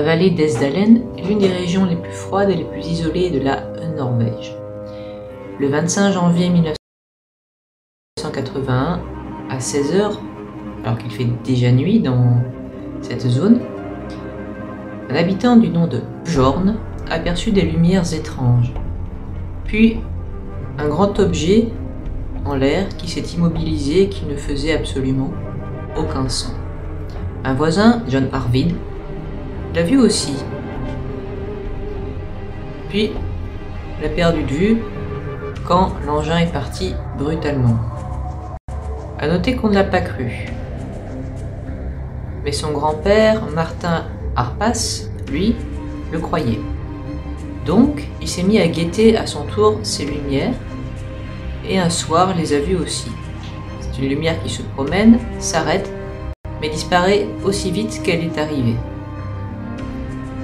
La vallée d'Esdalen est l'une des régions les plus froides et les plus isolées de la Norvège. Le 25 janvier 1981, à 16 h, alors qu'il fait déjà nuit dans cette zone, un habitant du nom de Bjorn aperçut des lumières étranges, puis un grand objet en l'air qui s'est immobilisé et qui ne faisait absolument aucun son. Un voisin, John Arvid, l'a vu aussi, puis l'a perdu de vue quand l'engin est parti brutalement. À noter qu'on ne l'a pas cru. Mais son grand-père, Martin Harpas, lui, le croyait. Donc, il s'est mis à guetter à son tour ces lumières, et un soir les a vues aussi. C'est une lumière qui se promène, s'arrête, mais disparaît aussi vite qu'elle est arrivée.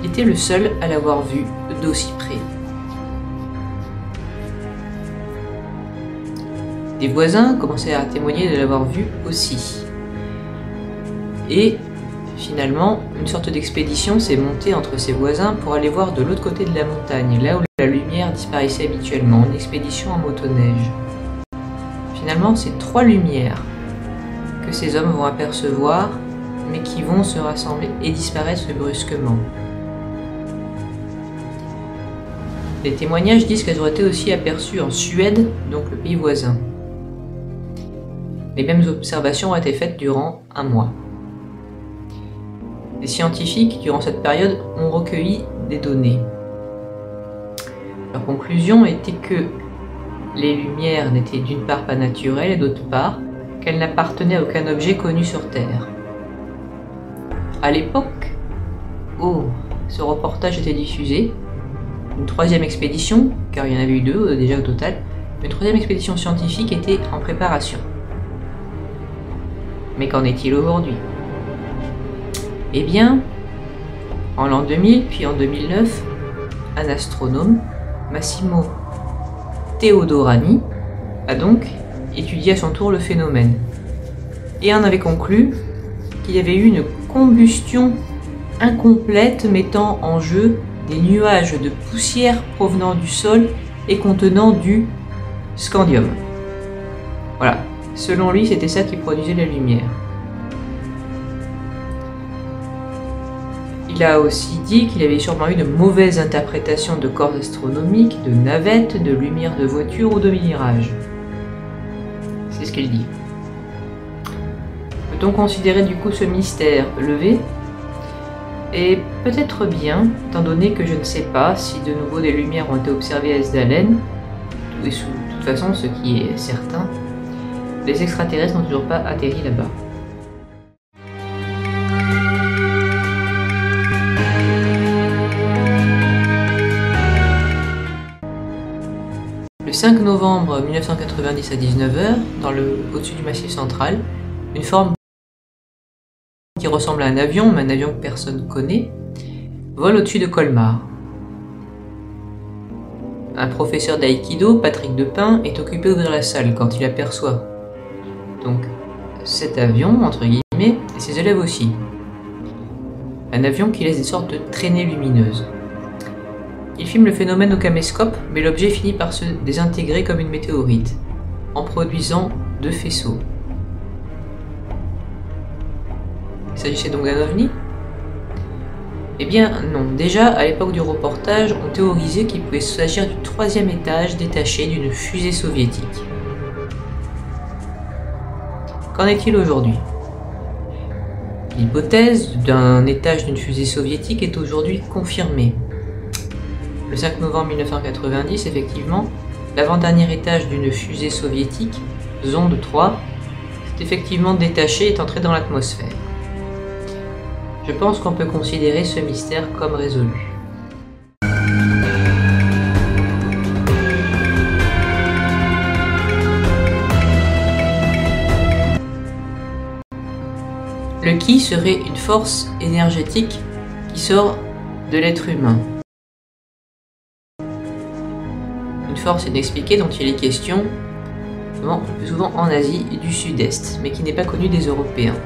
Il était le seul à l'avoir vue d'aussi près. Des voisins commençaient à témoigner de l'avoir vue aussi. Et finalement, une sorte d'expédition s'est montée entre ses voisins pour aller voir de l'autre côté de la montagne, là où la lumière disparaissait habituellement, une expédition en motoneige. Finalement, c'est 3 lumières que ces hommes vont apercevoir, mais qui vont se rassembler et disparaître brusquement. Les témoignages disent qu'elles auraient été aussi aperçues en Suède, donc le pays voisin. Les mêmes observations ont été faites durant un mois. Les scientifiques, durant cette période, ont recueilli des données. Leur conclusion était que les lumières n'étaient d'une part pas naturelles et d'autre part qu'elles n'appartenaient à aucun objet connu sur Terre. À l'époque où ce reportage était diffusé, une 3e expédition, car il y en avait eu 2 déjà au total, une 3e expédition scientifique était en préparation. Mais qu'en est-il aujourd'hui? Eh bien, en l'an 2000 puis en 2009, un astronome, Massimo Teodorani, a donc étudié à son tour le phénomène et en avait conclu qu'il y avait eu une combustion incomplète mettant en jeu des nuages de poussière provenant du sol et contenant du scandium. Voilà, selon lui, c'était ça qui produisait la lumière. Il a aussi dit qu'il avait sûrement eu de mauvaises interprétations de corps astronomiques, de navettes, de lumières de voitures ou de mirages. C'est ce qu'il dit. Peut-on considérer du coup ce mystère levé? Et peut-être bien, étant donné que je ne sais pas si de nouveau des lumières ont été observées à Esdalen, et de toute façon, ce qui est certain, les extraterrestres n'ont toujours pas atterri là-bas. Le 5 novembre 1990 à 19 h, au-dessus du Massif central, une forme qui ressemble à un avion, mais un avion que personne ne connaît, vole au-dessus de Colmar. Un professeur d'aïkido, Patrick Depin, est occupé à ouvrir la salle quand il aperçoit donc cet avion, entre guillemets, et ses élèves aussi. Un avion qui laisse des sortes de traînées lumineuses. Il filme le phénomène au caméscope, mais l'objet finit par se désintégrer comme une météorite, en produisant 2 faisceaux. Il s'agissait donc d'un ovni? Eh bien non, déjà à l'époque du reportage, on théorisait qu'il pouvait s'agir du 3e étage détaché d'une fusée soviétique. Qu'en est-il aujourd'hui? L'hypothèse d'un étage d'une fusée soviétique est aujourd'hui confirmée. Le 5 novembre 1990, effectivement, l'avant-dernier étage d'une fusée soviétique, Zonde 3, s'est effectivement détaché et est entré dans l'atmosphère. Je pense qu'on peut considérer ce mystère comme résolu. Le ki serait une force énergétique qui sort de l'être humain. Une force inexpliquée dont il est question le plus souvent en Asie du Sud-Est, mais qui n'est pas connue des Européens.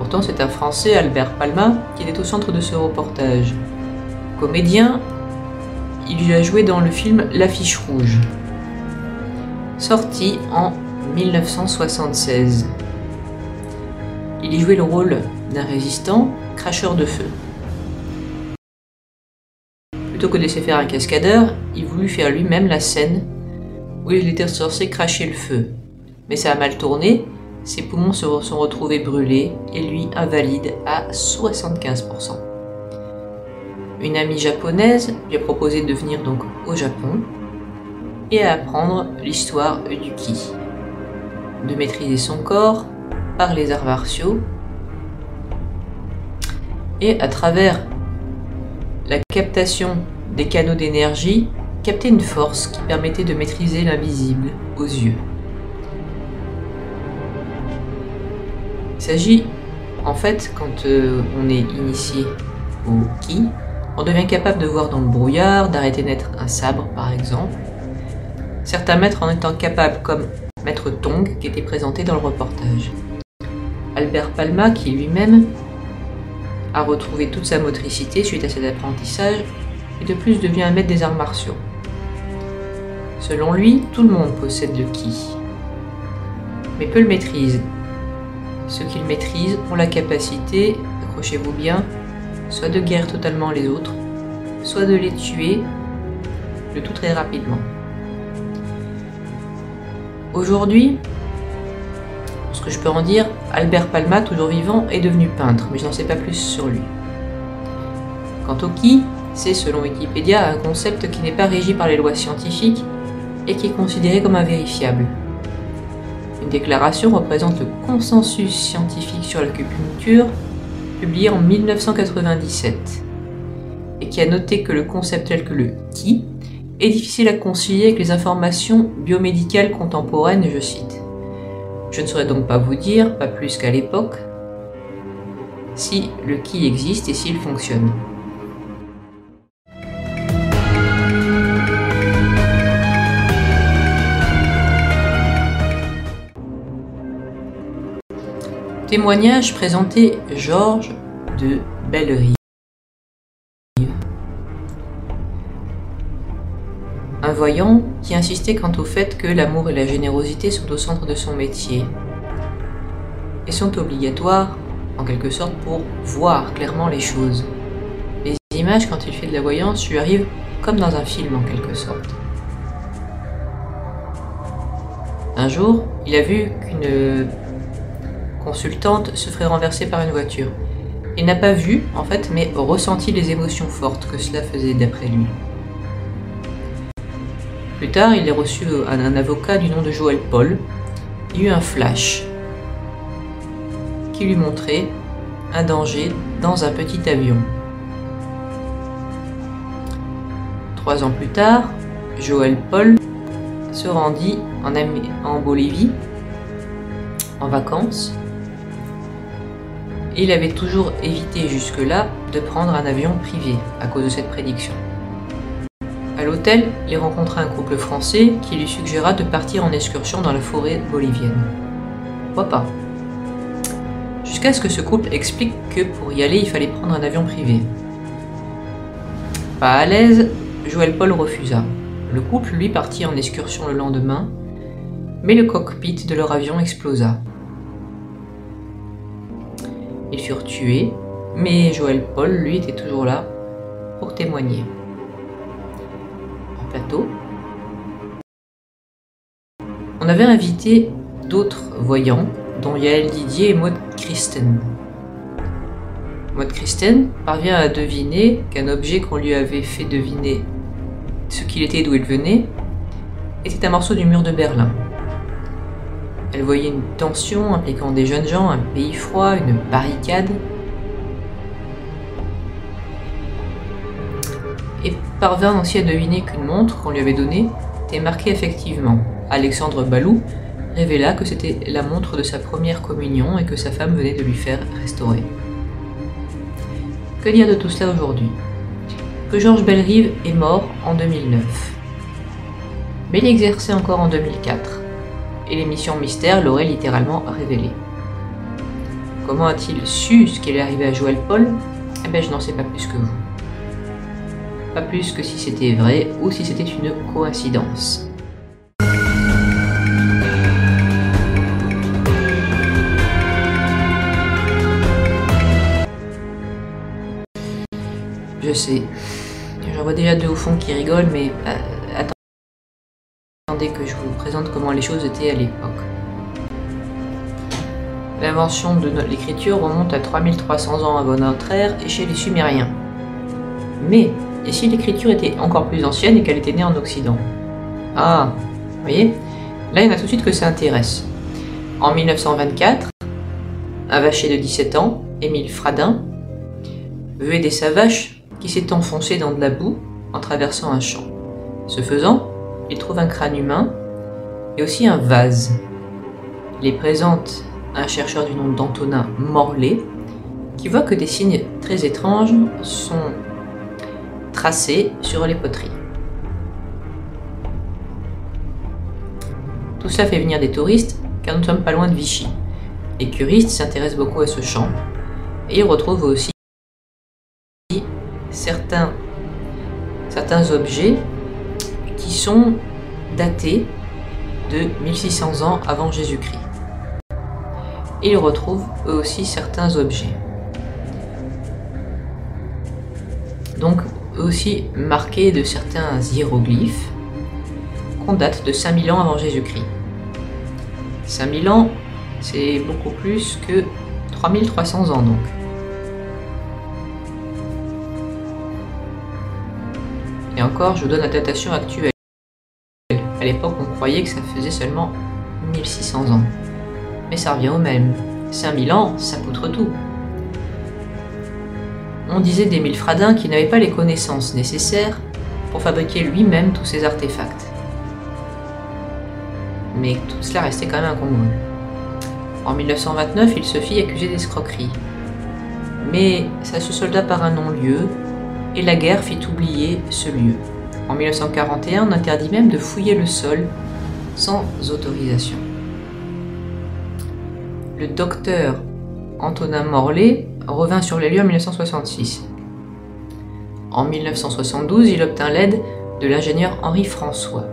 Pourtant, c'est un Français, Albert Palma, qui était au centre de ce reportage. Comédien, il a joué dans le film L'Affiche rouge, sorti en 1976. Il y jouait le rôle d'un résistant, cracheur de feu. Plutôt que de laisser faire un cascadeur, il voulut faire lui-même la scène où il était censé cracher le feu. Mais ça a mal tourné, ses poumons se sont retrouvés brûlés et lui invalide à 75%. Une amie japonaise lui a proposé de venir donc au Japon et à apprendre l'histoire du ki, de maîtriser son corps par les arts martiaux et à travers la captation des canaux d'énergie, capter une force qui permettait de maîtriser l'invisible aux yeux. Il s'agit, en fait, quand on est initié au ki, on devient capable de voir dans le brouillard, d'arrêter net un sabre par exemple. Certains maîtres en étant capables, comme Maître Tong, qui était présenté dans le reportage. Albert Palma, qui lui-même a retrouvé toute sa motricité suite à cet apprentissage, et de plus devient un maître des arts martiaux. Selon lui, tout le monde possède le ki, mais peu le maîtrisent. Ceux qui le maîtrisent ont la capacité, accrochez-vous bien, soit de guérir totalement les autres, soit de les tuer, le tout très rapidement. Aujourd'hui, ce que je peux en dire, Albert Palma, toujours vivant, est devenu peintre, mais je n'en sais pas plus sur lui. Quant au ki, c'est selon Wikipédia un concept qui n'est pas régi par les lois scientifiques et qui est considéré comme invérifiable. Une déclaration représente le consensus scientifique sur l'acupuncture, publié en 1997, et qui a noté que le concept tel que le ki est difficile à concilier avec les informations biomédicales contemporaines, je cite. Je ne saurais donc pas vous dire, pas plus qu'à l'époque, si le ki existe et s'il fonctionne. Témoignage présenté Georges de Bellerive. Un voyant qui insistait quant au fait que l'amour et la générosité sont au centre de son métier et sont obligatoires, en quelque sorte, pour voir clairement les choses. Les images, quand il fait de la voyance, lui arrivent comme dans un film, en quelque sorte. Un jour, il a vu qu'une consultante se ferait renverser par une voiture. Il n'a pas vu, en fait, mais ressenti les émotions fortes que cela faisait d'après lui. Plus tard, il a reçu un avocat du nom de Joël Paul. Il y a eu un flash qui lui montrait un danger dans un petit avion. 3 ans plus tard, Joël Paul se rendit en Bolivie en vacances. Et il avait toujours évité jusque-là de prendre un avion privé à cause de cette prédiction. À l'hôtel, il rencontra un couple français qui lui suggéra de partir en excursion dans la forêt bolivienne. Pourquoi pas? Jusqu'à ce que ce couple explique que pour y aller, il fallait prendre un avion privé. Pas à l'aise, Joël Paul refusa. Le couple, lui, partit en excursion le lendemain, mais le cockpit de leur avion explosa. Ils furent tués, mais Joël Paul, lui, était toujours là pour témoigner. En plateau, on avait invité d'autres voyants, dont Yael Didier et Maud Christen. Maud Christen parvient à deviner qu'un objet qu'on lui avait fait deviner ce qu'il était et d'où il venait était un morceau du mur de Berlin. Elle voyait une tension impliquant des jeunes gens, un pays froid, une barricade. Et parvint aussi à deviner qu'une montre qu'on lui avait donnée était marquée effectivement. Alexandre Balou révéla que c'était la montre de sa première communion et que sa femme venait de lui faire restaurer. Que dire de tout cela aujourd'hui? Que Georges Bellerive est mort en 2009. Mais il exerçait encore en 2004. Et l'émission Mystère l'aurait littéralement révélé. Comment a-t-il su ce qui allait arriver à Joël Paul? Eh bien, je n'en sais pas plus que vous. Pas plus que si c'était vrai ou si c'était une coïncidence. Je sais, j'en vois déjà deux au fond qui rigolent, mais attendez que je vous présente comment les choses étaient à l'époque. L'invention de l'écriture remonte à 3300 ans avant notre ère et chez les Sumériens. Mais, et si l'écriture était encore plus ancienne et qu'elle était née en Occident? Ah, vous voyez, là il y en a tout de suite que ça intéresse. En 1924, un vacher de 17 ans, Émile Fradin, veut aider sa vache qui s'est enfoncé dans de la boue en traversant un champ. Ce faisant, il trouve un crâne humain et aussi un vase. Il les présente à un chercheur du nom d'Antonin Morlet qui voit que des signes très étranges sont tracés sur les poteries. Tout ça fait venir des touristes car nous ne sommes pas loin de Vichy. Les curistes s'intéressent beaucoup à ce champ et ils retrouvent aussi certains objets qui sont datés de 1600 ans avant Jésus-Christ. Ils retrouvent eux aussi certains objets. Donc eux aussi marqués de certains hiéroglyphes qu'on date de 5000 ans avant Jésus-Christ. 5000 ans, c'est beaucoup plus que 3300 ans donc. Et encore, je vous donne la datation actuelle. À l'époque, on croyait que ça faisait seulement 1600 ans. Mais ça revient au même. 5000 ans, ça poutre tout. On disait d'Émile Fradin qu'il n'avait pas les connaissances nécessaires pour fabriquer lui-même tous ces artefacts. Mais tout cela restait quand même incongru. En 1929, il se fit accuser d'escroquerie. Mais ça se solda par un non-lieu, et la guerre fit oublier ce lieu. En 1941, on interdit même de fouiller le sol sans autorisation. Le docteur Antonin Morlet revint sur les lieux en 1966. En 1972, il obtint l'aide de l'ingénieur Henri François.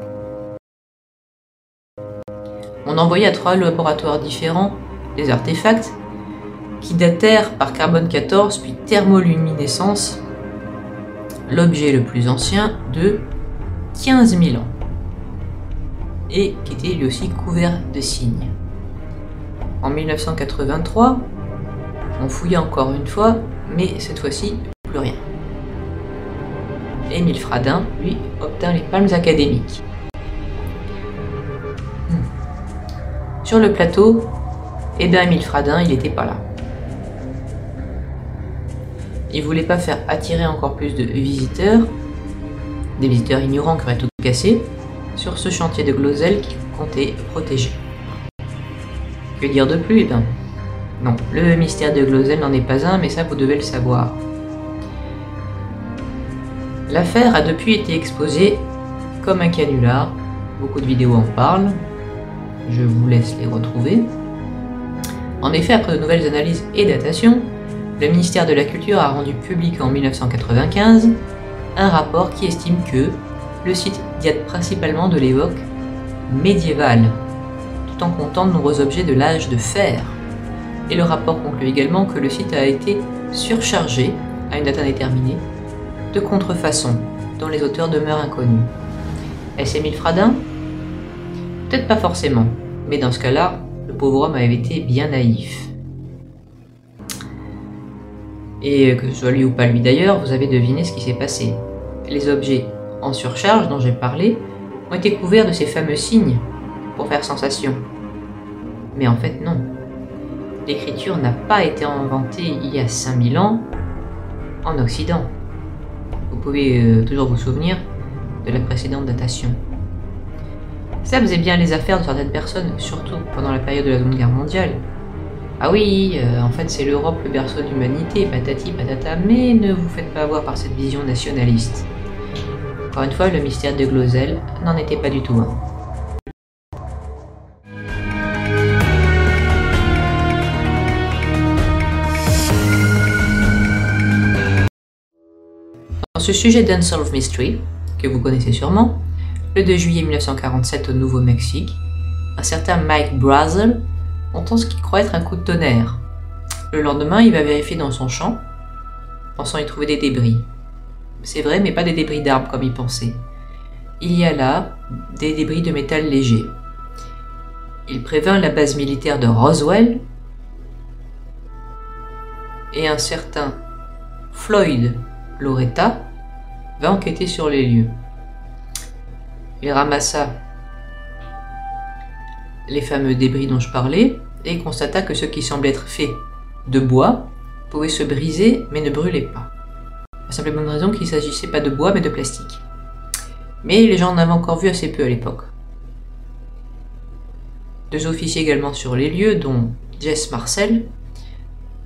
On envoya à 3 laboratoires différents des artefacts qui datèrent par carbone 14 puis thermoluminescence l'objet le plus ancien de 15 000 ans et qui était lui aussi couvert de signes. En 1983, on fouilla encore une fois, mais cette fois-ci, plus rien. Émile Fradin, lui, obtint les palmes académiques. Sur le plateau, eh bien Émile Fradin, il n'était pas là. Il voulait pas faire attirer encore plus de visiteurs, des visiteurs ignorants qui auraient tout cassé, sur ce chantier de Glozell qu'il comptait protéger. Que dire de plus? Eh bien, non, le mystère de Glozell n'en est pas un, mais ça vous devez le savoir. L'affaire a depuis été exposée comme un canular, beaucoup de vidéos en parlent, je vous laisse les retrouver. En effet, après de nouvelles analyses et datations, le ministère de la Culture a rendu public en 1995 un rapport qui estime que le site date principalement de l'époque médiévale, tout en comptant de nombreux objets de l'âge de fer. Et le rapport conclut également que le site a été surchargé, à une date indéterminée, de contrefaçons, dont les auteurs demeurent inconnus. Est-ce Émile Fradin? Peut-être pas forcément, mais dans ce cas-là, le pauvre homme avait été bien naïf. Et que ce soit lui ou pas lui d'ailleurs, vous avez deviné ce qui s'est passé. Les objets en surcharge dont j'ai parlé ont été couverts de ces fameux signes pour faire sensation. Mais en fait non. L'écriture n'a pas été inventée il y a 5000 ans en Occident. Vous pouvez toujours vous souvenir de la précédente datation. Ça faisait bien les affaires de certaines personnes, surtout pendant la période de la Seconde Guerre mondiale. Ah oui, en fait c'est l'Europe le berceau de l'humanité, patati patata, mais ne vous faites pas avoir par cette vision nationaliste. Encore une fois, le mystère de Glozell n'en était pas du tout un. ce sujet d'Unsolved Mystery, que vous connaissez sûrement, le 2 juillet 1947 au Nouveau-Mexique, un certain Mike Brazel entend ce qu'il croit être un coup de tonnerre. Le lendemain, il va vérifier dans son champ, pensant y trouver des débris. C'est vrai, mais pas des débris d'arbres comme il pensait. Il y a là des débris de métal léger. Il prévint la base militaire de Roswell et un certain Floyd Loretta va enquêter sur les lieux. Il ramassa les fameux débris dont je parlais et constata que ce qui semblait être fait de bois pouvait se briser mais ne brûlait pas. La simple et bonne raison qu'il ne s'agissait pas de bois mais de plastique. Mais les gens en avaient encore vu assez peu à l'époque. 2 officiers également sur les lieux, dont Jess Marcel,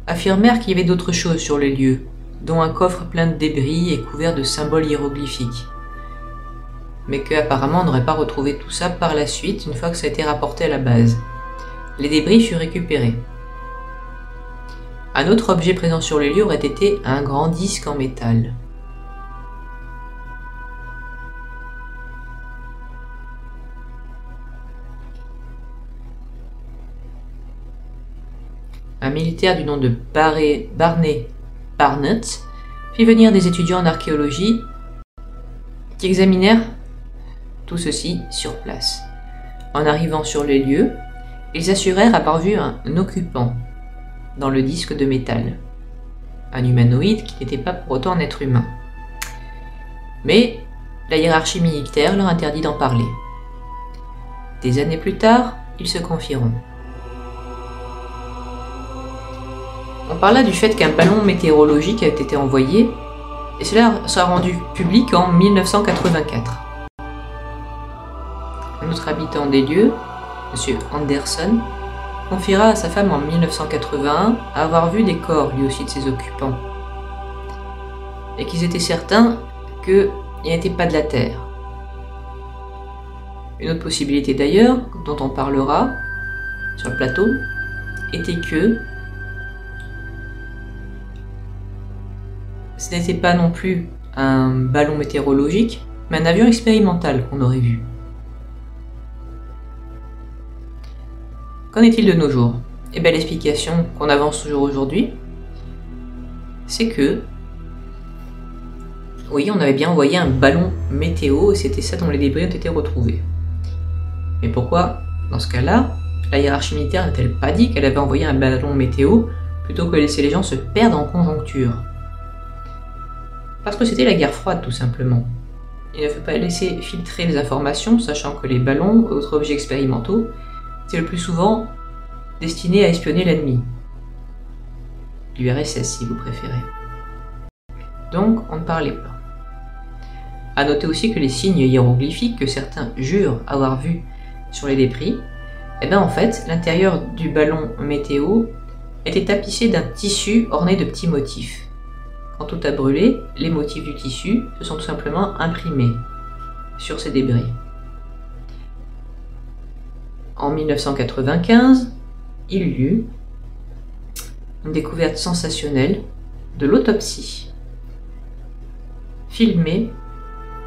affirmèrent qu'il y avait d'autres choses sur les lieux, dont un coffre plein de débris et couvert de symboles hiéroglyphiques. Mais qu'apparemment on n'aurait pas retrouvé tout ça par la suite, une fois que ça a été rapporté à la base. Les débris furent récupérés. Un autre objet présent sur les lieux aurait été un grand disque en métal. Un militaire du nom de Barney Barnett fit venir des étudiants en archéologie qui examinèrent tout ceci sur place. En arrivant sur les lieux, ils assurèrent avoir vu un occupant dans le disque de métal, un humanoïde qui n'était pas pour autant un être humain. Mais la hiérarchie militaire leur interdit d'en parler. Des années plus tard, ils se confieront. On parla du fait qu'un ballon météorologique a été envoyé, et cela sera rendu public en 1984. Un autre habitant des lieux, M. Anderson, confiera à sa femme en 1981 avoir vu des corps lui aussi de ses occupants, et qu'ils étaient certains qu'ils n'étaient pas de la Terre. Une autre possibilité d'ailleurs, dont on parlera sur le plateau, était que ce n'était pas non plus un ballon météorologique, mais un avion expérimental qu'on aurait vu. Qu'en est-il de nos jours? Eh bien, l'explication qu'on avance toujours aujourd'hui, c'est que, oui, on avait bien envoyé un ballon météo et c'était ça dont les débris ont été retrouvés. Mais pourquoi, dans ce cas-là, la hiérarchie militaire n'a-t-elle pas dit qu'elle avait envoyé un ballon météo plutôt que de laisser les gens se perdre en conjoncture? Parce que c'était la guerre froide, tout simplement. Il ne faut pas laisser filtrer les informations, sachant que les ballons et autres objets expérimentaux étaient le plus souvent destinés à espionner l'ennemi. L'URSS, si vous préférez. Donc, on ne parlait pas. A noter aussi que les signes hiéroglyphiques que certains jurent avoir vus sur les débris, eh bien en fait, l'intérieur du ballon météo était tapissé d'un tissu orné de petits motifs. Quand tout a brûlé, les motifs du tissu se sont tout simplement imprimés sur ces débris. En 1995, il y eut une découverte sensationnelle de l'autopsie, filmée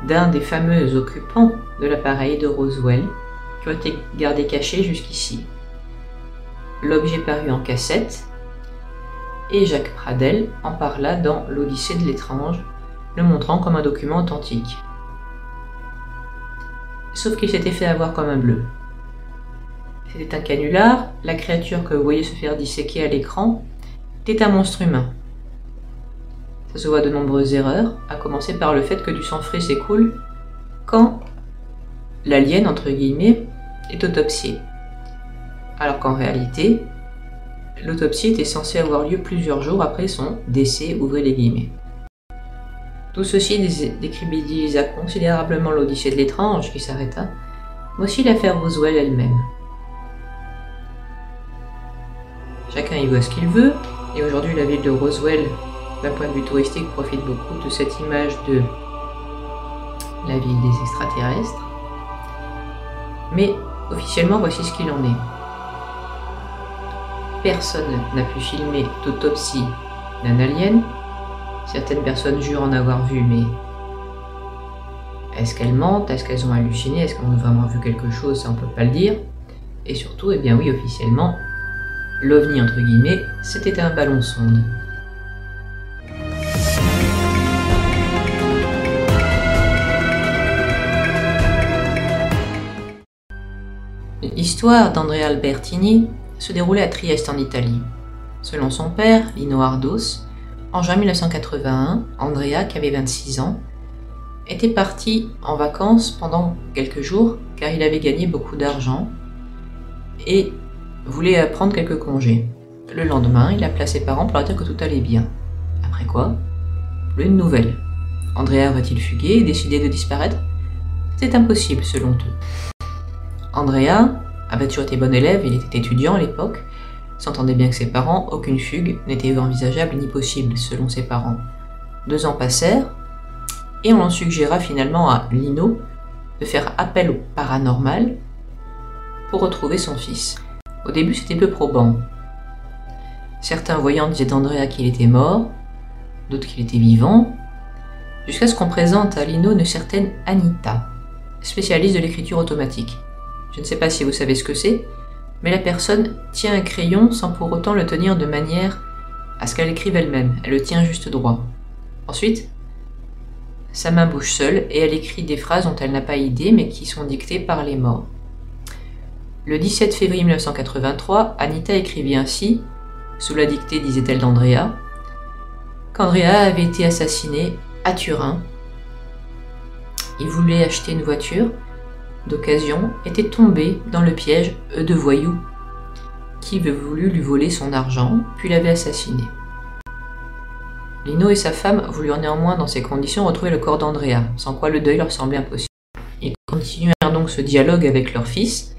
d'un des fameux occupants de l'appareil de Roswell, qui ont été gardés cachés jusqu'ici. L'objet parut en cassette, et Jacques Pradel en parla dans L'Odyssée de l'étrange, le montrant comme un document authentique. Sauf qu'il s'était fait avoir comme un bleu. C'était un canular, la créature que vous voyez se faire disséquer à l'écran était un monstre humain. Ça se voit de nombreuses erreurs, à commencer par le fait que du sang frais s'écoule quand l'alien, entre guillemets, est autopsié. Alors qu'en réalité, l'autopsie était censée avoir lieu plusieurs jours après son décès, ouvrez les guillemets. Tout ceci décrédibilisa considérablement l'Odyssée de l'étrange qui s'arrêta, mais aussi l'affaire Roswell elle-même. Chacun y voit ce qu'il veut, et aujourd'hui la ville de Roswell, d'un point de vue touristique, profite beaucoup de cette image de la ville des extraterrestres. Mais officiellement, voici ce qu'il en est. Personne n'a pu filmer d'autopsie d'un alien. Certaines personnes jurent en avoir vu, mais Est-ce qu'elles mentent? Est-ce qu'elles ont halluciné? Est-ce qu'elles ont vraiment vu quelque chose? Ça, on peut pas le dire. Et surtout, eh bien oui, officiellement, l'OVNI, entre guillemets, c'était un ballon sonde. L'histoire d'Andrea Albertini se déroulait à Trieste en Italie. Selon son père, Lino Ardos, en juin 1981, Andrea, qui avait 26 ans, était parti en vacances pendant quelques jours car il avait gagné beaucoup d'argent et voulait prendre quelques congés. Le lendemain, il appela ses parents pour leur dire que tout allait bien. Après quoi, plus de nouvelles. Andrea aurait-il fugué et décidé de disparaître? C'était impossible selon eux. Andrea avait toujours été bon élève, il était étudiant à l'époque, s'entendait bien avec ses parents, aucune fugue n'était envisageable ni possible selon ses parents. 2 ans passèrent, et on en suggéra finalement à Lino de faire appel au paranormal pour retrouver son fils. Au début, c'était peu probant. Certains voyants disaient d'Andrea qu'il était mort, d'autres qu'il était vivant, jusqu'à ce qu'on présente à Lino une certaine Anita, spécialiste de l'écriture automatique. Je ne sais pas si vous savez ce que c'est, mais la personne tient un crayon sans pour autant le tenir de manière à ce qu'elle écrive elle-même. Elle le tient juste droit. Ensuite, sa main bouge seule et elle écrit des phrases dont elle n'a pas idée mais qui sont dictées par les morts. Le 17 février 1983, Anita écrivit ainsi, sous la dictée, disait-elle, d'Andrea, qu'Andrea avait été assassiné à Turin. Il voulait acheter une voiture d'occasion, était tombé dans le piège de voyous qui avait voulu lui voler son argent, puis l'avait assassiné. Lino et sa femme voulurent néanmoins dans ces conditions retrouver le corps d'Andrea, sans quoi le deuil leur semblait impossible. Ils continuèrent donc ce dialogue avec leur fils,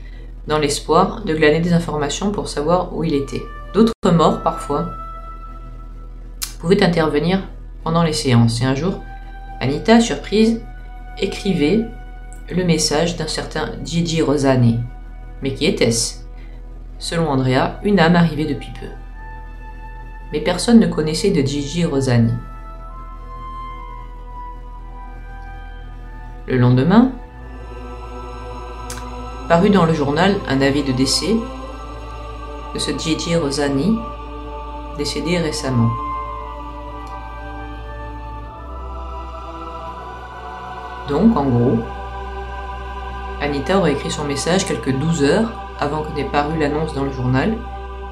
dans l'espoir de glaner des informations pour savoir où il était. D'autres morts, parfois, pouvaient intervenir pendant les séances, et un jour, Anita, surprise, écrivait le message d'un certain Gigi Rosani. Mais qui était-ce? Selon Andrea, une âme arrivée depuis peu. Mais personne ne connaissait de Gigi Rosani. Le lendemain, parut dans le journal un avis de décès de ce Gigi Rosani, décédé récemment. Donc, en gros, Anita aurait écrit son message quelques 12 heures avant que n'ait paru l'annonce dans le journal,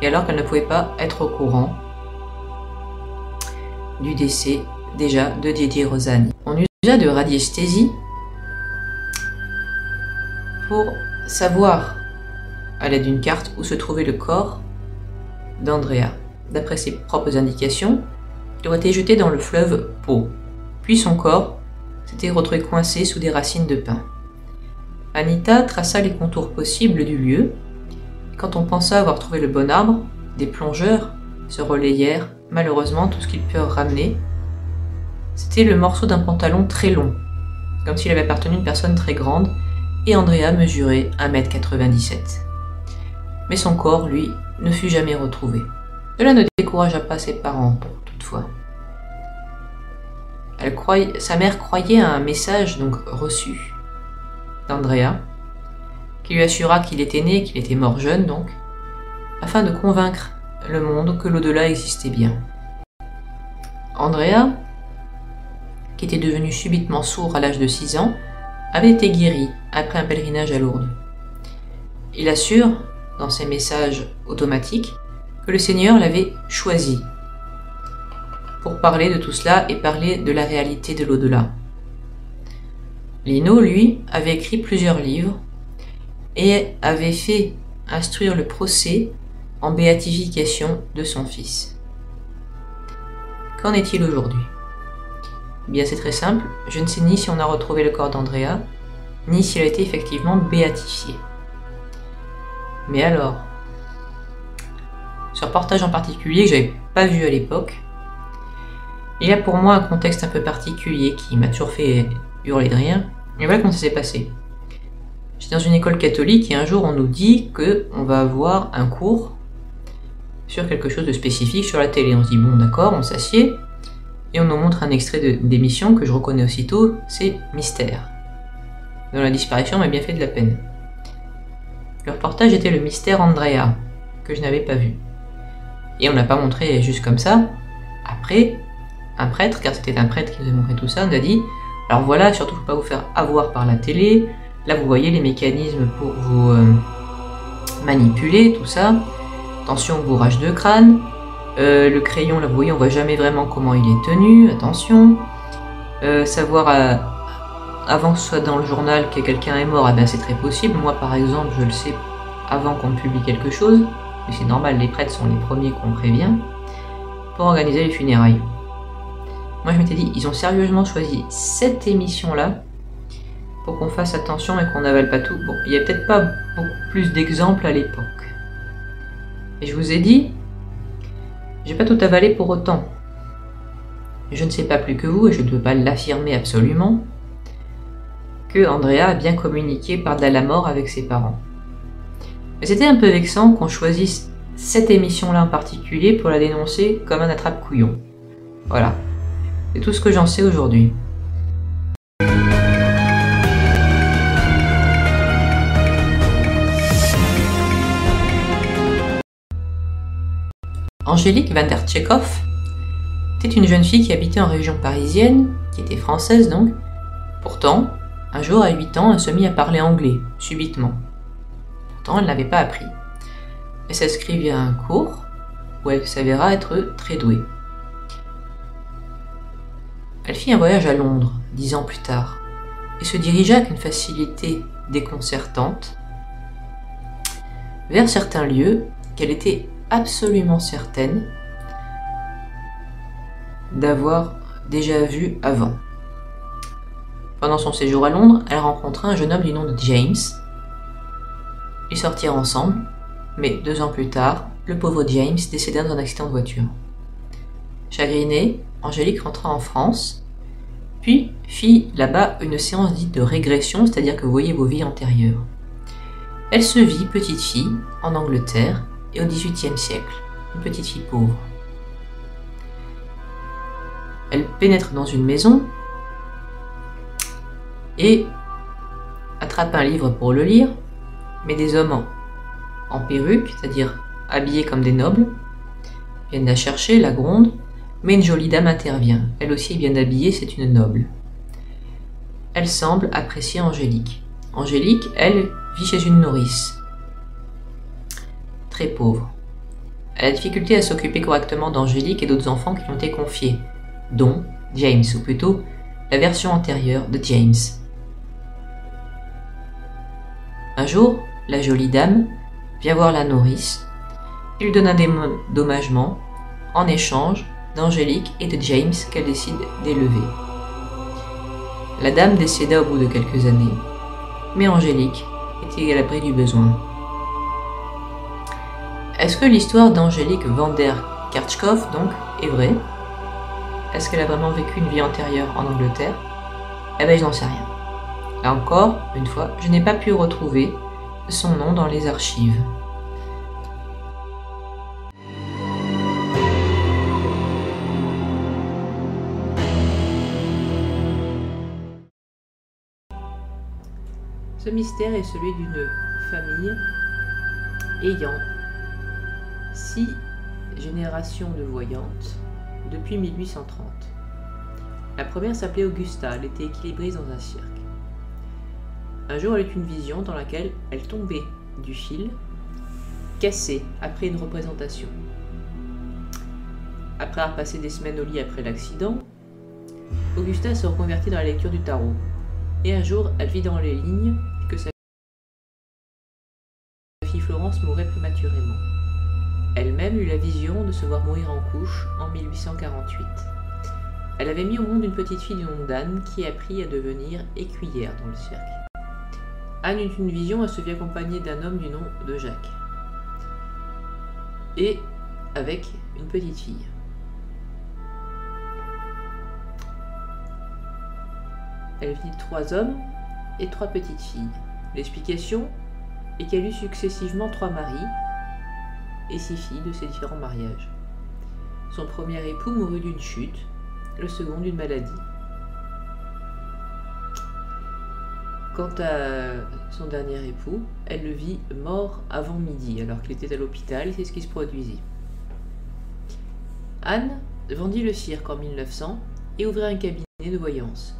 et alors qu'elle ne pouvait pas être au courant du décès déjà de Gigi Rosani. On usa de radiesthésie pour savoir, à l'aide d'une carte, où se trouvait le corps d'Andrea. D'après ses propres indications, il aurait été jeté dans le fleuve Pô, puis son corps s'était retrouvé coincé sous des racines de pin. Anita traça les contours possibles du lieu. Quand on pensa avoir trouvé le bon arbre, des plongeurs se relayèrent. Malheureusement, tout ce qu'ils purent ramener, c'était le morceau d'un pantalon très long, comme s'il avait appartenu à une personne très grande, et Andrea mesurait 1,97 m. Mais son corps, lui, ne fut jamais retrouvé. Cela ne découragea pas ses parents, toutefois. Sa mère croyait à un message donc reçu d'Andrea, qui lui assura qu'il était né, qu'il était mort jeune donc, afin de convaincre le monde que l'au-delà existait bien. Andrea, qui était devenu subitement sourd à l'âge de 6 ans, avait été guéri après un pèlerinage à Lourdes. Il assure, dans ses messages automatiques, que le Seigneur l'avait choisi pour parler de tout cela et parler de la réalité de l'au-delà. Lino, lui, avait écrit plusieurs livres et avait fait instruire le procès en béatification de son fils. Qu'en est-il aujourd'hui? Eh bien, c'est très simple, je ne sais ni si on a retrouvé le corps d'Andrea, ni s'il a été effectivement béatifié. Mais alors, ce reportage en particulier que j'avais pas vu à l'époque, il y a pour moi un contexte un peu particulier qui m'a toujours fait hurler de rire. Et voilà comment ça s'est passé. J'étais dans une école catholique et un jour on nous dit qu'on va avoir un cours sur quelque chose de spécifique sur la télé. On se dit bon d'accord, on s'assied et on nous montre un extrait d'émission que je reconnais aussitôt, c'est Mystère. dont la disparition m'a bien fait de la peine. Le reportage était le mystère Andrea, que je n'avais pas vu. Et on n'a pas montré juste comme ça. Après, un prêtre, car c'était un prêtre qui nous a montré tout ça, nous a dit « Alors voilà, surtout faut pas vous faire avoir par la télé. Là vous voyez les mécanismes pour vous manipuler, tout ça. Attention au bourrage de crâne. Le crayon, là vous voyez, on voit jamais vraiment comment il est tenu. Attention. Savoir avant que ce soit dans le journal que quelqu'un est mort, c'est très possible. Moi par exemple, je le sais avant qu'on publie quelque chose. Mais c'est normal, les prêtres sont les premiers qu'on prévient. Pour organiser les funérailles. Moi je m'étais dit, ils ont sérieusement choisi cette émission-là pour qu'on fasse attention et qu'on n'avale pas tout. Bon, il n'y a peut-être pas beaucoup plus d'exemples à l'époque. Et je vous ai dit, j'ai pas tout avalé pour autant. Je ne sais pas plus que vous, et je ne peux pas l'affirmer absolument, que Andrea a bien communiqué par-delà la mort avec ses parents. Mais c'était un peu vexant qu'on choisisse cette émission-là en particulier pour la dénoncer comme un attrape-couillon. Voilà. C'est tout ce que j'en sais aujourd'hui. Angélique van der Tchekhov était une jeune fille qui habitait en région parisienne, qui était française donc. Pourtant, un jour à 8 ans, elle se mit à parler anglais, subitement. Pourtant, elle n'avait pas appris. Elle s'inscrivit à un cours où elle s'avéra être très douée. Elle fit un voyage à Londres, 10 ans plus tard, et se dirigea avec une facilité déconcertante vers certains lieux qu'elle était absolument certaine d'avoir déjà vus avant. Pendant son séjour à Londres, elle rencontra un jeune homme du nom de James. Ils sortirent ensemble, mais 2 ans plus tard, le pauvre James décéda dans un accident de voiture. Chagrinée, Angélique rentra en France, puis fit là-bas une séance dite de régression, c'est-à-dire que vous voyez vos vies antérieures. Elle se vit petite fille en Angleterre et au XVIIIe siècle, une petite fille pauvre. Elle pénètre dans une maison et attrape un livre pour le lire, mais des hommes en perruque, c'est-à-dire habillés comme des nobles, viennent la chercher, la grondent, mais une jolie dame intervient. Elle aussi est bien habillée, c'est une noble. Elle semble apprécier Angélique. Angélique, elle, vit chez une nourrice, très pauvre. Elle a difficulté à s'occuper correctement d'Angélique et d'autres enfants qui lui ont été confiés, dont James, ou plutôt la version antérieure de James. Un jour, la jolie dame vient voir la nourrice, qui lui donne un dédommagement en échange d'Angélique et de James qu'elle décide d'élever. La dame décéda au bout de quelques années, mais Angélique était à l'abri du besoin. Est-ce que l'histoire d'Angélique van der Kerckhoff, donc, est vraie? Est-ce qu'elle a vraiment vécu une vie antérieure en Angleterre? Eh ben, je n'en sais rien. Là encore, une fois, je n'ai pas pu retrouver son nom dans les archives. Ce mystère est celui d'une famille ayant 6 générations de voyantes depuis 1830. La première s'appelait Augusta, elle était équilibriste dans un cirque. Un jour, elle eut une vision dans laquelle elle tombait du fil, cassée après une représentation. Après avoir passé des semaines au lit après l'accident, Augusta se reconvertit dans la lecture du tarot. Et un jour, elle vit dans les lignes que sa fille Florence mourrait prématurément. Elle-même eut la vision de se voir mourir en couche en 1848. Elle avait mis au monde une petite fille du nom d'Anne qui apprit à devenir écuyère dans le cirque. Anne eut une vision, elle se vit accompagnée d'un homme du nom de Jacques. Et avec une petite fille. Elle vit 3 hommes et 3 petites filles. L'explication est qu'elle eut successivement 3 maris et 6 filles de ses différents mariages. Son premier époux mourut d'une chute, le second d'une maladie. Quant à son dernier époux, elle le vit mort avant midi, alors qu'il était à l'hôpital, et c'est ce qui se produisit. Anne vendit le cirque en 1900 et ouvrit un cabinet de voyance.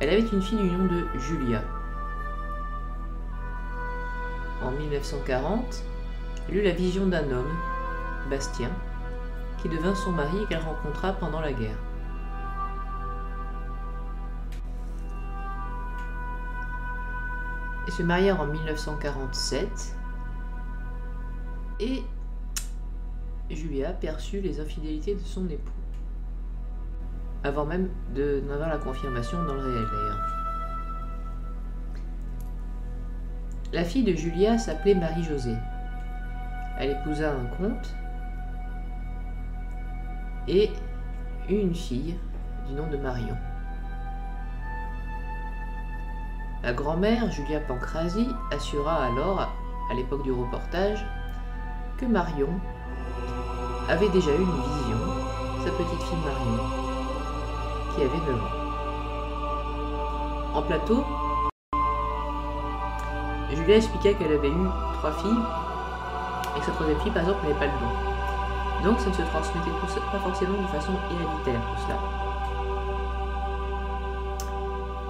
Elle avait une fille du nom de Julia. En 1940, elle eut la vision d'un homme, Bastien, qui devint son mari et qu'elle rencontra pendant la guerre. Ils se marièrent en 1947 et Julia perçut les infidélités de son époux, avant même d'en avoir la confirmation dans le réel d'ailleurs. La fille de Julia s'appelait Marie-Josée. Elle épousa un comte et eut une fille du nom de Marion. La grand-mère, Julia Pancrazi, assura alors, à l'époque du reportage, que Marion avait déjà eu une vision, sa petite fille Marion, qui avait 9 ans. En plateau, Julia expliqua qu'elle avait eu 3 filles et que sa 3e fille, par exemple, n'avait pas le don. Donc ça ne se transmettait pas forcément de façon héréditaire, tout cela.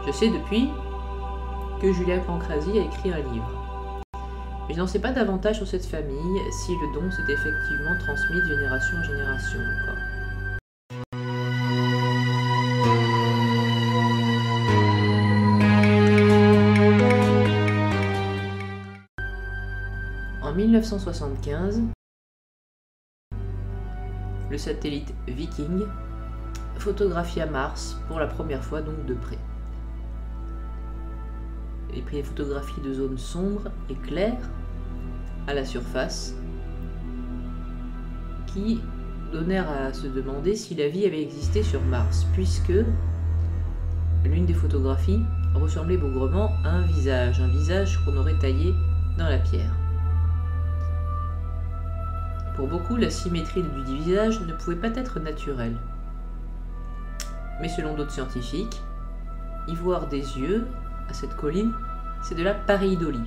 Je sais depuis que Julia Pancrazi a écrit un livre. Mais je n'en sais pas davantage sur cette famille, si le don s'est effectivement transmis de génération en génération encore. En 1975, le satellite Viking photographia Mars pour la première fois donc de près. Il prit des photographies de zones sombres et claires à la surface qui donnèrent à se demander si la vie avait existé sur Mars, puisque l'une des photographies ressemblait bougrement à un visage qu'on aurait taillé dans la pierre. Pour beaucoup, la symétrie du visage ne pouvait pas être naturelle. Mais selon d'autres scientifiques, y voir des yeux à cette colline, c'est de la pareidolie.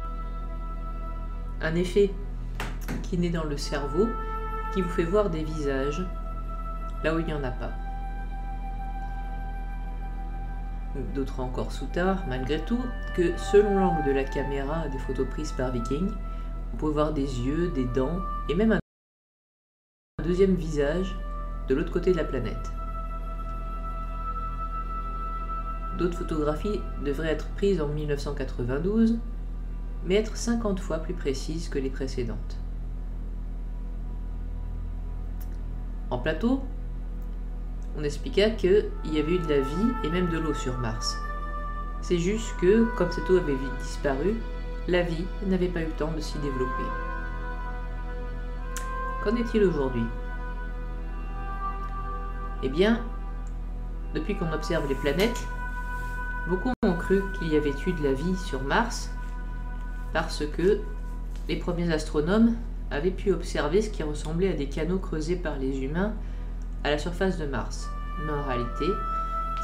Un effet qui naît dans le cerveau, qui vous fait voir des visages là où il n'y en a pas. D'autres encore soutinrent, malgré tout, que selon l'angle de la caméra des photos prises par Viking, vous pouvez voir des yeux, des dents, et même un deuxième visage de l'autre côté de la planète. D'autres photographies devraient être prises en 1992, mais être 50 fois plus précises que les précédentes. En plateau, on expliqua qu'il y avait eu de la vie et même de l'eau sur Mars. C'est juste que, comme cette eau avait vite disparu, la vie n'avait pas eu le temps de s'y développer. Qu'en est-il aujourd'hui? Eh bien, depuis qu'on observe les planètes, beaucoup ont cru qu'il y avait eu de la vie sur Mars parce que les premiers astronomes avaient pu observer ce qui ressemblait à des canaux creusés par les humains à la surface de Mars. Mais en réalité,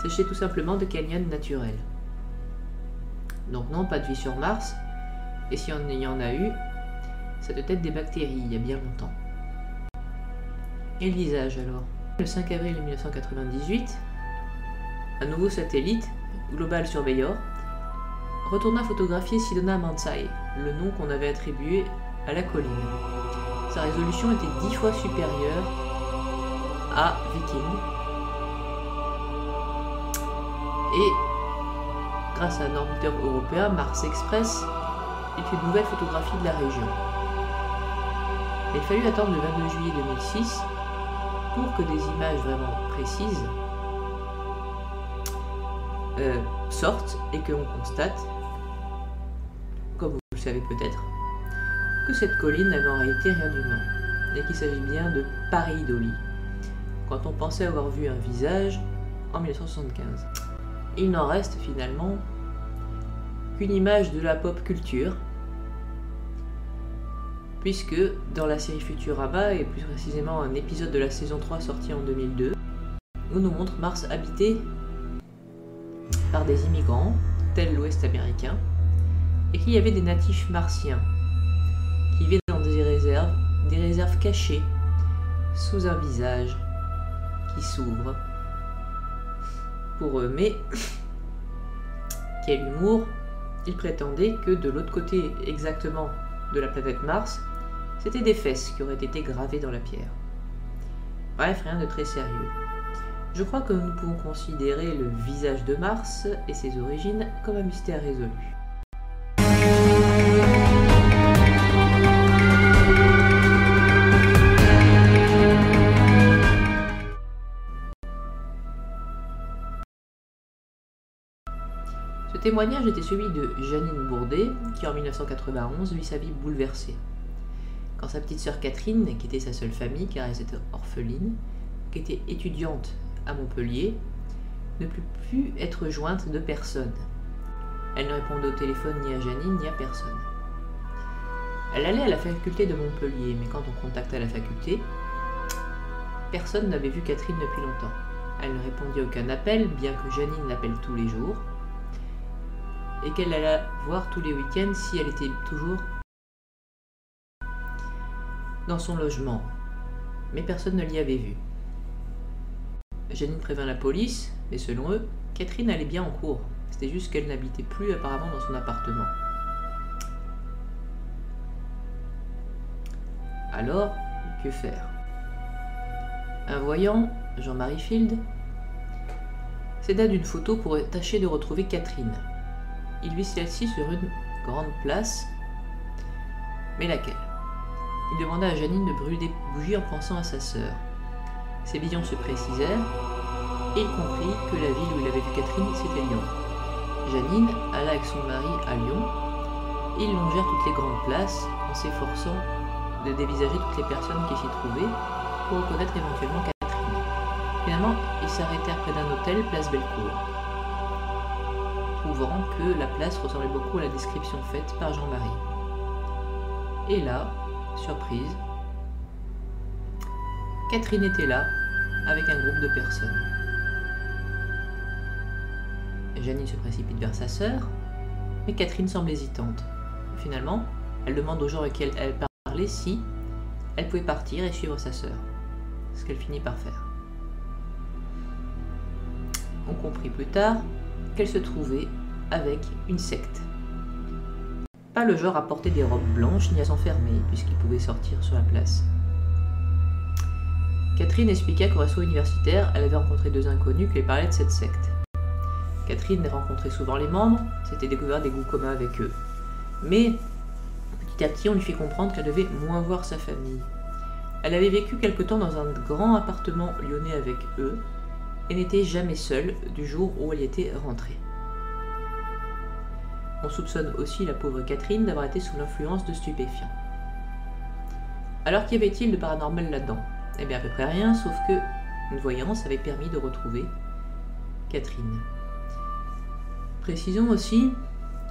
c'était tout simplement des canyons naturels. Donc non, pas de vie sur Mars, et si on y en a eu, ça doit être des bactéries, il y a bien longtemps. Et le visage alors? Le 5 avril 1998, un nouveau satellite, Global Surveyor, retourna photographier Sidona Mansai, le nom qu'on avait attribué à la colline. Sa résolution était 10 fois supérieure à Viking. Et grâce à un orbiteur européen, Mars Express est une nouvelle photographie de la région. Il fallut attendre le 22 juillet 2006 pour que des images vraiment précises sortent et que l'on constate, comme vous le savez peut-être, que cette colline n'avait en réalité rien d'humain et qu'il s'agit bien de pareidolie, quand on pensait avoir vu un visage en 1975. Il n'en reste finalement qu'une image de la pop culture, puisque dans la série Futurama, et plus précisément un épisode de la saison 3 sorti en 2002, on nous montre Mars habité par des immigrants tel l'Ouest américain, et qu'il y avait des natifs martiens qui vivaient dans des réserves cachées, sous un visage qui s'ouvre pour eux. Mais quel humour! Ils prétendaient que de l'autre côté exactement de la planète Mars, c'était des fesses qui auraient été gravées dans la pierre. Bref, rien de très sérieux. Je crois que nous pouvons considérer le visage de Mars et ses origines comme un mystère résolu. Ce témoignage était celui de Janine Bourdet, qui en 1991 vit sa vie bouleversée. Quand sa petite sœur Catherine, qui était sa seule famille car elle était orpheline, qui était étudiante à Montpellier, ne put plus être jointe de personne. Elle ne répondait au téléphone ni à Janine ni à personne. Elle allait à la faculté de Montpellier, mais quand on contacta la faculté, personne n'avait vu Catherine depuis longtemps. Elle ne répondit à aucun appel, bien que Janine l'appelle tous les jours, et qu'elle alla voir tous les week-ends si elle était toujours dans son logement. Mais personne ne l'y avait vue. Janine prévint la police, mais selon eux, Catherine allait bien en cours. C'était juste qu'elle n'habitait plus apparemment dans son appartement. Alors, que faire? Un voyant, Jean-Marie Field, s'aida d'une photo pour tâcher de retrouver Catherine. Il vit celle-ci sur une grande place, mais laquelle? Il demanda à Janine de brûler des bougies en pensant à sa sœur. Ses visions se précisèrent, et il comprit que la ville où il avait vu Catherine, c'était Lyon. Janine alla avec son mari à Lyon, et ils longèrent toutes les grandes places en s'efforçant de dévisager toutes les personnes qui s'y trouvaient pour reconnaître éventuellement Catherine. Finalement, ils s'arrêtèrent près d'un hôtel, place Bellecour, trouvant que la place ressemblait beaucoup à la description faite par Jean-Marie. Et là, surprise, Catherine était là, avec un groupe de personnes. Janine se précipite vers sa sœur, mais Catherine semble hésitante. Finalement, elle demande aux gens avec qui elle parlait si elle pouvait partir et suivre sa sœur, ce qu'elle finit par faire. On comprit plus tard qu'elle se trouvait avec une secte. Pas le genre à porter des robes blanches ni à s'enfermer, puisqu'ils pouvaient sortir sur la place. Catherine expliqua qu'au resto universitaire, elle avait rencontré deux inconnus qui lui parlaient de cette secte. Catherine rencontrait souvent les membres, s'était découvert des goûts communs avec eux. Mais, petit à petit, on lui fit comprendre qu'elle devait moins voir sa famille. Elle avait vécu quelque temps dans un grand appartement lyonnais avec eux, et n'était jamais seule du jour où elle y était rentrée. On soupçonne aussi la pauvre Catherine d'avoir été sous l'influence de stupéfiants. Alors qu'y avait-il de paranormal là-dedans? Eh bien à peu près rien, sauf que une voyance avait permis de retrouver Catherine. Précisons aussi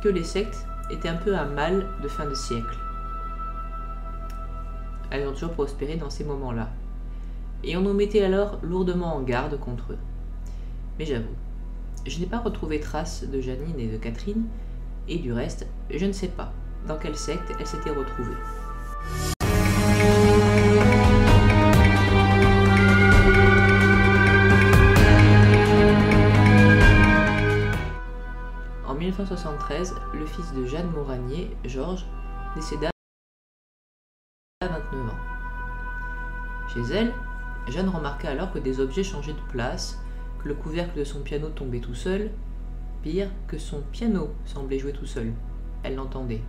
que les sectes étaient un peu un mal de fin de siècle. Elles ont toujours prospéré dans ces moments-là. Et on nous mettait alors lourdement en garde contre eux. Mais j'avoue, je n'ai pas retrouvé trace de Janine et de Catherine, et du reste, je ne sais pas dans quelle secte elles s'étaient retrouvées. En 1973, le fils de Jeanne Moranier, Georges, décéda à 29 ans. Chez elle, Jeanne remarqua alors que des objets changeaient de place, que le couvercle de son piano tombait tout seul, pire, que son piano semblait jouer tout seul. Elle l'entendait.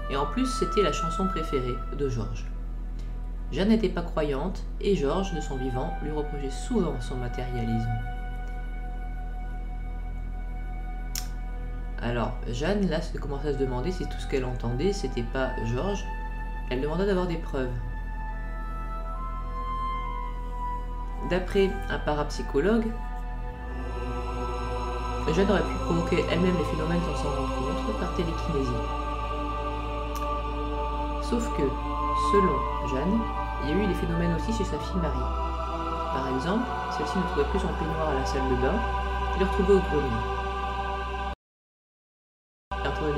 Et en plus, c'était la chanson préférée de Georges. Jeanne n'était pas croyante, et Georges, de son vivant, lui reprochait souvent son matérialisme. Alors, Jeanne, là, commençait à se demander si tout ce qu'elle entendait, c'était pas Georges. Elle demanda d'avoir des preuves. D'après un parapsychologue, Jeanne aurait pu provoquer elle-même les phénomènes sans s'en rendre compte par télékinésie. Sauf que, selon Jeanne, il y a eu des phénomènes aussi chez sa fille Marie. Par exemple, celle-ci ne trouvait plus son peignoir à la salle de bain, elle le retrouvait au grenier.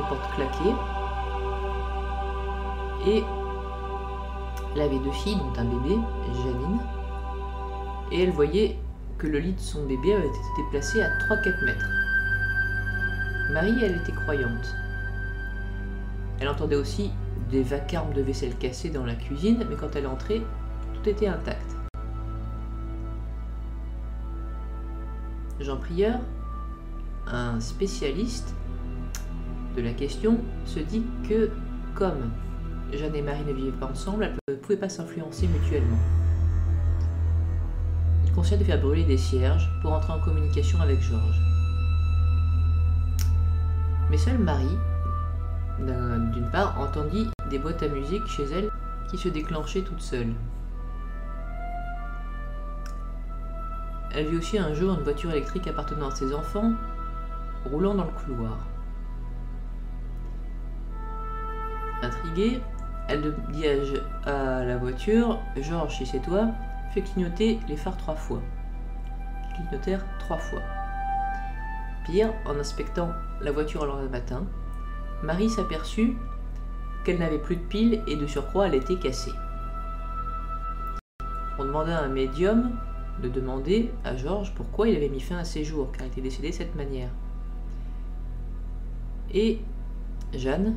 portes claquées. Et elle avait 2 filles, dont un bébé, Janine. Et elle voyait que le lit de son bébé avait été déplacé à 3-4 mètres. Marie, elle était croyante. Elle entendait aussi des vacarmes de vaisselle cassée dans la cuisine, mais quand elle entrait, tout était intact. Jean Prieur, un spécialiste de la question, se dit que comme Jeanne et Marie ne vivaient pas ensemble, elles ne pouvaient pas s'influencer mutuellement. Il conseille de faire brûler des cierges pour entrer en communication avec Georges. Mais seule Marie, d'une part, entendit des boîtes à musique chez elle qui se déclenchaient toutes seules. Elle vit aussi un jour une voiture électrique appartenant à ses enfants roulant dans le couloir. Intriguée, elle dit à la voiture « Georges, si c'est toi, fais clignoter les phares 3 fois. » Ils clignotèrent 3 fois. Pire, en inspectant la voiture le lendemain matin, Marie s'aperçut qu'elle n'avait plus de piles et de surcroît elle était cassée. On demanda à un médium de demander à Georges pourquoi il avait mis fin à ses jours, car il était décédé de cette manière. Et Jeanne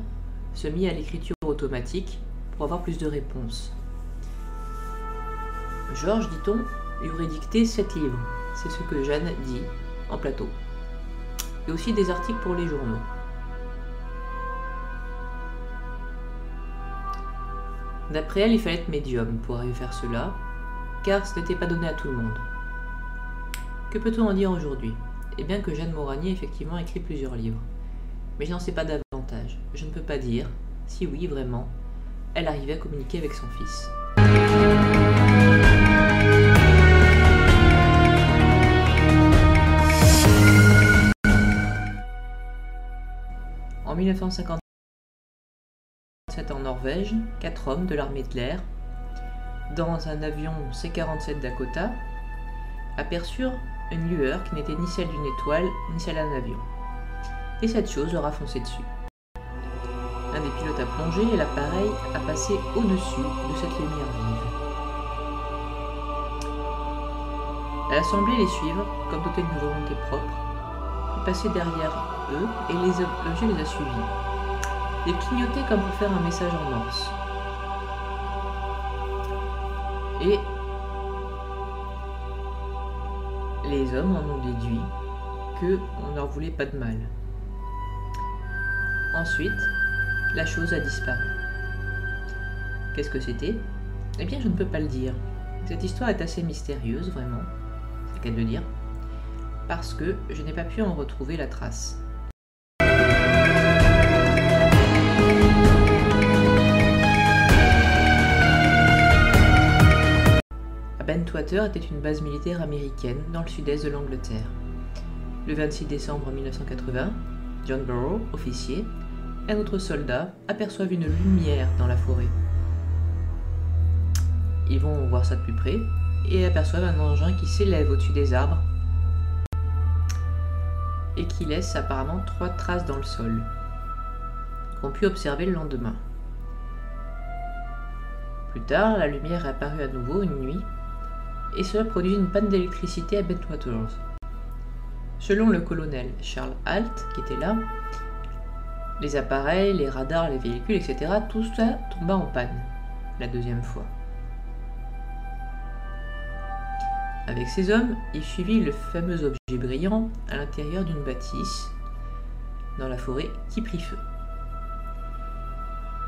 se mit à l'écriture automatique pour avoir plus de réponses. Georges, dit-on, lui aurait dicté 7 livres. C'est ce que Jeanne dit en plateau. Et aussi des articles pour les journaux. D'après elle, il fallait être médium pour arriver à faire cela, car ce n'était pas donné à tout le monde. Que peut-on en dire aujourd'hui? Eh bien que Jeanne Moragnier effectivement écrit plusieurs livres. Mais je n'en sais pas davantage. Je ne peux pas dire si oui, vraiment, elle arrivait à communiquer avec son fils. En 1957 en Norvège, 4 hommes de l'armée de l'air, dans un avion C-47 Dakota, aperçurent une lueur qui n'était ni celle d'une étoile, ni celle d'un avion. Et cette chose leur a foncé dessus. Un des pilotes a plongé et l'appareil a passé au-dessus de cette lumière vive. Elle a semblé les suivre, comme dotée d'une volonté propre, et passer derrière eux, et l'objet les a suivis. Ils clignotaient comme pour faire un message en morse. Et les hommes en ont déduit qu'on ne leur voulait pas de mal. Ensuite, la chose a disparu. Qu'est-ce que c'était? Eh bien, je ne peux pas le dire. Cette histoire est assez mystérieuse, vraiment, c'est le cas de le dire, parce que je n'ai pas pu en retrouver la trace. Bentwater était une base militaire américaine dans le sud-est de l'Angleterre. Le 26 décembre 1980, John Burrow, officier, et un autre soldat aperçoivent une lumière dans la forêt. Ils vont voir ça de plus près et aperçoivent un engin qui s'élève au-dessus des arbres et qui laisse apparemment 3 traces dans le sol qu'on put observer le lendemain. Plus tard, la lumière est apparue à nouveau une nuit et cela produit une panne d'électricité à Bentwater. Selon le colonel Charles Halt, qui était là, les appareils, les radars, les véhicules, etc., tout ça tomba en panne la deuxième fois. Avec ces hommes, il suivit le fameux objet brillant à l'intérieur d'une bâtisse dans la forêt qui prit feu.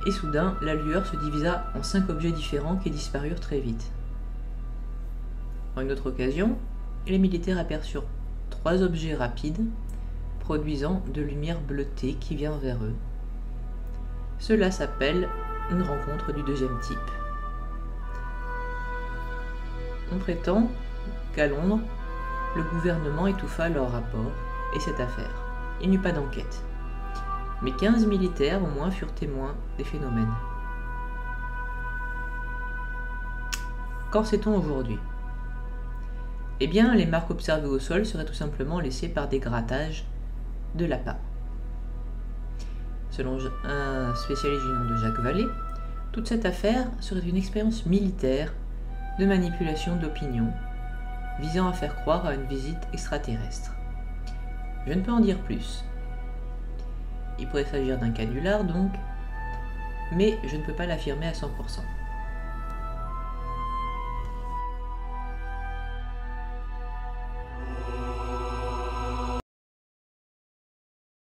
Et soudain, la lueur se divisa en 5 objets différents qui disparurent très vite. En une autre occasion, les militaires aperçurent 3 objets rapides produisant de lumière bleutée qui vient vers eux. Cela s'appelle une rencontre du deuxième type. On prétend qu'à Londres, le gouvernement étouffa leur rapport et cette affaire. Il n'y eut pas d'enquête. Mais 15 militaires au moins furent témoins des phénomènes. Qu'en sait-on aujourd'hui? Eh bien, les marques observées au sol seraient tout simplement laissées par des grattages de lapins. Selon un spécialiste du nom de Jacques Vallée, toute cette affaire serait une expérience militaire de manipulation d'opinion visant à faire croire à une visite extraterrestre. Je ne peux en dire plus. Il pourrait s'agir d'un canular donc, mais je ne peux pas l'affirmer à 100%.